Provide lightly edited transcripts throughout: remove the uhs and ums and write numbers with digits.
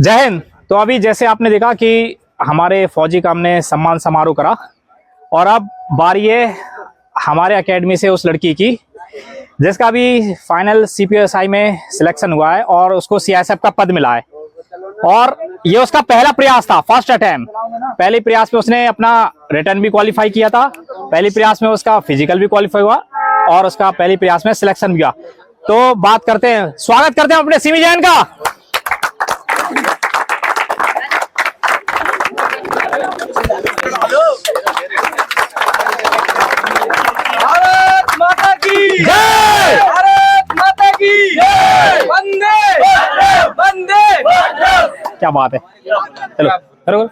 जय हिंद। तो अभी जैसे आपने देखा कि हमारे फौजी का हमने सम्मान समारोह करा और अब बारी है हमारे एकेडमी से उस लड़की की जिसका अभी फाइनल सीपीएसआई में सिलेक्शन हुआ है और उसको सीआईएसएफ का पद मिला है। और ये उसका पहला प्रयास था, फर्स्ट अटेम्प्ट। पहले प्रयास में उसने अपना रिटर्न भी क्वालिफाई किया था, पहले प्रयास में उसका फिजिकल भी क्वालिफाई हुआ और उसका पहले प्रयास में सिलेक्शन भी हुआ। तो बात करते हैं, स्वागत करते हैं अपने सिमी जैन का। भारत माता की जय, भारत माता की जय, वंदे वंदे। क्या बात है। चलो करो।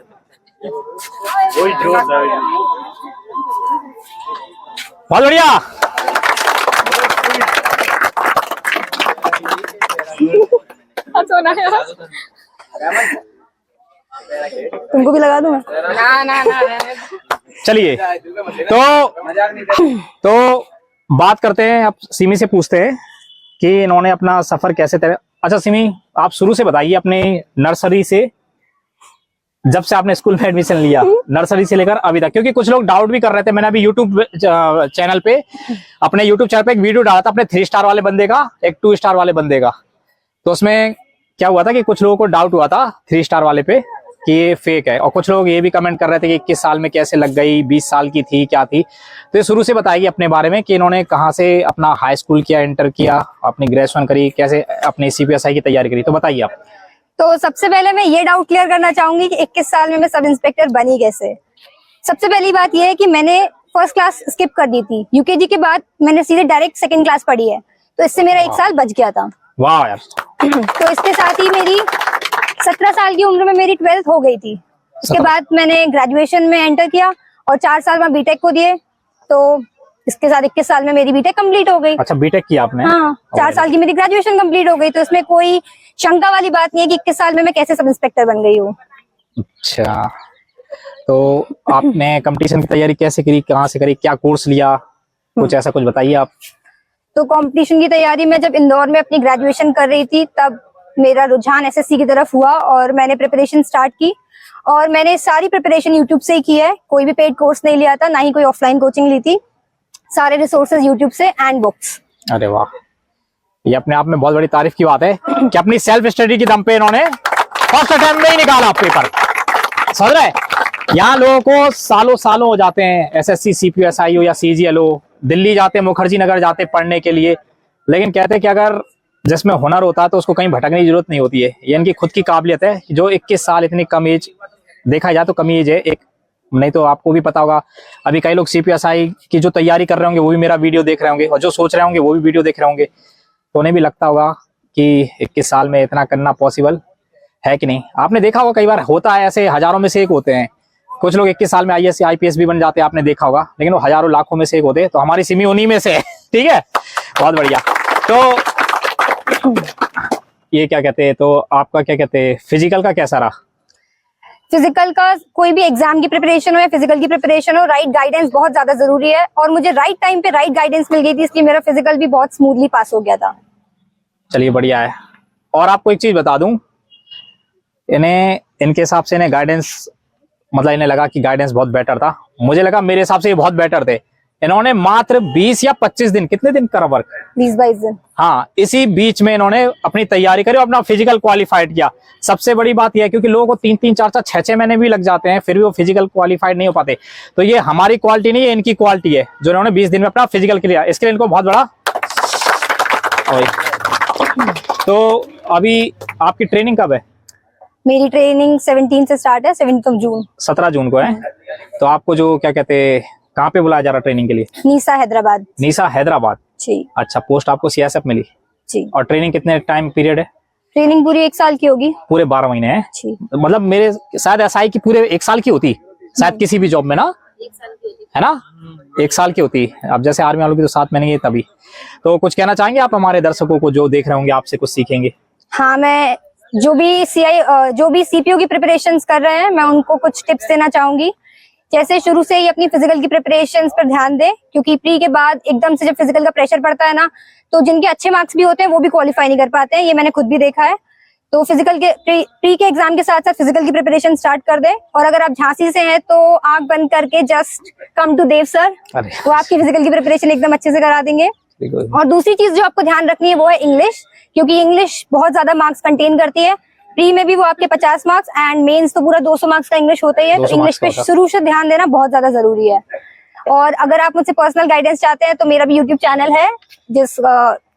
बहुत बढ़िया। तुमको भी लगा दूं मैं? चलिए तो बात करते हैं, अब सिमी से पूछते हैं कि इन्होंने अपना सफर कैसे तय। अच्छा सिमी, आप शुरू से बताइए, अपने नर्सरी से जब से आपने स्कूल में एडमिशन लिया, नर्सरी से लेकर अभी तक, क्योंकि कुछ लोग डाउट भी कर रहे थे। मैंने अभी यूट्यूब चैनल पे अपने यूट्यूब चैनल पे एक वीडियो डाला था अपने 3 स्टार वाले बंदे का, एक 2 स्टार वाले बंदे का। तो उसमें क्या हुआ था कि कुछ लोगों को डाउट हुआ था 3 स्टार वाले पे कि ये फेक है, और कुछ लोग ये भी कमेंट कर रहे थे कि 21 साल में कैसे लग गई, 20 साल की थी, क्या थी। तो ये शुरू से बताइए अपने बारे में कि इन्होंने कहाँ से अपना हाई स्कूल किया, इंटर किया, अपनी ग्रेजुएशन करी, कैसे अपनी सीपीएसआई की तैयारी करी। तो बताइए आप। तो सबसे पहले मैं ये डाउट क्लियर करना चाहूंगी कि 21 साल में मैं सब इंस्पेक्टर बनी कैसे। सबसे पहली बात ये है कि मैंने फर्स्ट क्लास स्किप कर दी थी। यूकेजी के बाद मैंने सीधे डायरेक्ट सेकंड क्लास पढ़ी है, तो इससे मेरा 1 साल बच गया था। वाह यार। तो इसके साथ ही मेरी 17 साल की उम्र में मेरी 12th हो गई थी। उसके बाद मैंने ग्रेजुएशन में एंटर किया और 4 साल में बीटेक को दिए। तो इसके साथ 21 साल में मेरी बीटेक कंप्लीट हो गई। अच्छा, बीटेक किया आपने? हाँ, 4 साल की मेरी ग्रेजुएशन कंप्लीट हो गई। तो इसमें कोई शंका वाली बात नहीं है कि 21 साल में मैं कैसे सब इंस्पेक्टर बन गई हूँ। अच्छा, तो आपने कंपटीशन की तैयारी कैसे करी, कहाँ से करी, क्या कोर्स लिया, कुछ ऐसा कुछ बताइए आप। तो कंपटीशन की तैयारी में जब इंदौर में अपनी ग्रेजुएशन कर रही थी तब मेरा रुझान एसएससी की तरफ हुआ और मैंने प्रिपरेशन स्टार्ट की। और मैंने सारी प्रिपरेशन यूट्यूब से ही की है, कोई भी पेड कोर्स नहीं लिया था, ना ही कोई ऑफलाइन कोचिंग ली थी। सारे रिसोर्सेज यूट्यूब से एंड बुक्स। अरे वाह, ये अपने आप में बहुत बड़ी तारीफ की बात है कि अपनी सेल्फ स्टडी की दम पे इन्होंने फर्स्ट अटेम्प्ट में ही निकाला पेपर। समझ रहे, यहाँ लोगों को सालों हो जाते हैं, एसएससी सीपीएसआई हो या सीजीएल हो, दिल्ली जाते, मुखर्जी नगर जाते पढ़ने के लिए, लेकिन कहते हैं कि अगर जिसमें हुनर होता है तो उसको कहीं भटकने की जरूरत नहीं होती है। ये इनकी खुद की काबिलियत है। जो 21 साल इतनी कम एज, देखा जाए तो कम एज है एक, नहीं तो आपको भी पता होगा अभी कई लोग सीपीएसआई की जो तैयारी कर रहे होंगे वो भी मेरा वीडियो देख रहे होंगे, और जो सोच रहे होंगे वो भी वीडियो देख रहे होंगे, तो उन्हें भी लगता होगा कि 21 साल में इतना करना पॉसिबल है कि नहीं। आपने देखा होगा कई बार होता है ऐसे, हजारों में से एक होते हैं। कुछ लोग 21 साल में आईएएस आईपीएस भी बन जाते हैं, आपने देखा होगा, लेकिन वो हजारों लाखों में से एक होते हैं। तो हमारी सिमी उन्हीं में से है। ठीक है, बहुत बढ़िया। तो ये क्या कहते हैं, तो आपका क्या कहते हैं, फिजिकल का कैसा रहा? फिजिकल का, कोई भी एग्जाम की प्रिपरेशन हो या फिजिकल की प्रिपरेशन हो, राइट गाइडेंस बहुत ज्यादा जरूरी है और मुझे राइट टाइम पे राइट गाइडेंस मिल गई थी, इसलिए मेरा फिजिकल भी बहुत स्मूथली पास हो गया था। चलिए बढ़िया है। और आपको एक चीज बता दूं, इनके हिसाब से इन्हें गाइडेंस, मतलब इन्हें लगा कि गाइडेंस बहुत बेटर था। मुझे लगा मेरे हिसाब से ये बहुत बेटर थे। इन्होंने मात्र 20 या 25 दिन, कितने दिन करा वर्क? 20-22 दिन। हाँ, इसी बीच में इन्होंने अपनी तैयारी करी और अपना फिजिकल क्वालिफाइड किया। सबसे बड़ी बात यह है क्योंकि लोगों को 3-3, 4-4, 6-6 महीने भी लग जाते हैं, फिर भी वो फिजिकल क्वालिफाइड नहीं हो पाते। तो ये हमारी क्वालिटी नहीं है, इनकी क्वालिटी है जो इन्होंने 20 दिन में अपना फिजिकल किया। इसके लिए इनको बहुत बड़ा। तो अभी आपकी ट्रेनिंग कब है? मेरी ट्रेनिंग 17 से स्टार्ट है, 17 जून। 17 जून को है। तो आपको जो क्या कहते हैं, कहाँ पे बुलाया जा रहा है ट्रेनिंग के लिए? नीसा हैदराबाद। नीसा हैदराबाद जी। अच्छा, पोस्ट आपको सीआईएसएफ मिली जी। और ट्रेनिंग कितने टाइम पीरियड है? ट्रेनिंग पूरी 1 साल की होगी। पूरे 12 महीने है जी। मतलब मेरे शायद एसआई की पूरे 1 साल की होती, शायद किसी भी जॉब में ना, 1 साल की होती है ना, 1 साल की होती। अब जैसे आर्मी वालों की तो 7 महीने की तभी। तो कुछ कहना चाहेंगे आप हमारे दर्शकों को जो देख रहे होंगे, आपसे कुछ सीखेंगे? हाँ, मैं जो भी सीपीओ की प्रिपरेशंस कर रहे हैं, मैं उनको कुछ टिप्स देना चाहूंगी। जैसे शुरू से ही अपनी फिजिकल की प्रिपरेशंस पर ध्यान दें, क्योंकि प्री के बाद एकदम से जब फिजिकल का प्रेशर पड़ता है ना, तो जिनके अच्छे मार्क्स भी होते हैं वो भी क्वालिफाई नहीं कर पाते हैं। ये मैंने खुद भी देखा है। तो फिजिकल के प्री के एग्जाम के साथ साथ फिजिकल की प्रिपरेशन स्टार्ट कर दें। और अगर आप झांसी से हैं तो आंख बंद करके just come to Dev sir, अरे वो आपकी फिजिकल की प्रिपरेशन एकदम अच्छे से करा देंगे। और दूसरी चीज जो आपको ध्यान रखनी है वो है इंग्लिश, क्योंकि इंग्लिश बहुत ज्यादा मार्क्स कंटेन करती है। प्री में भी वो आपके 50 मार्क्स एंड मेंस तो पूरा 200 मार्क्स का इंग्लिश होता ही है, तो इंग्लिश पे शुरू से ध्यान देना बहुत ज्यादा जरूरी है। और अगर आप मुझसे पर्सनल गाइडेंस चाहते हैं तो मेरा भी यूट्यूब चैनल है, जिस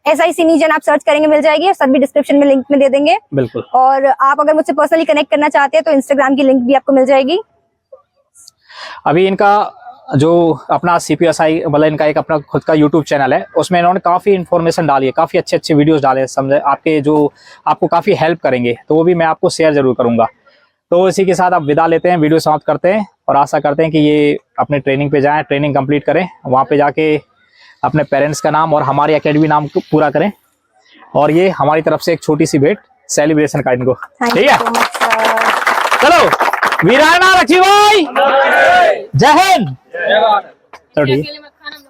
SIC नीजन आप सर्च करेंगे मिल जाएगी, सब भी डिस्क्रिप्शन में लिंक में दे देंगे। बिल्कुल। और आप अगर मुझसे पर्सनली कनेक्ट करना चाहते हैं तो इंस्टाग्राम की लिंक भी आपको मिल जाएगी। अभी इनका जो अपना CPSI मतलब इनका एक अपना खुद का YouTube चैनल है, उसमें इन्होंने काफ़ी इन्फॉर्मेशन डाली है, काफ़ी अच्छे अच्छे वीडियोस डाले हैं, समझे आपके जो आपको काफ़ी हेल्प करेंगे, तो वो भी मैं आपको शेयर जरूर करूंगा। तो इसी के साथ आप विदा लेते हैं, वीडियो समाप्त करते हैं और आशा करते हैं कि ये अपने ट्रेनिंग पे जाएं, ट्रेनिंग कंप्लीट करें, वहाँ पे जाके अपने पेरेंट्स का नाम और हमारी एकेडमी नाम को पूरा करें। और ये हमारी तरफ से एक छोटी सी भेंट सेलिब्रेशन का इनको, ठीक है। चलो वीराना लक्ष्मीबाई, जय हिंद। चलो ठीक है।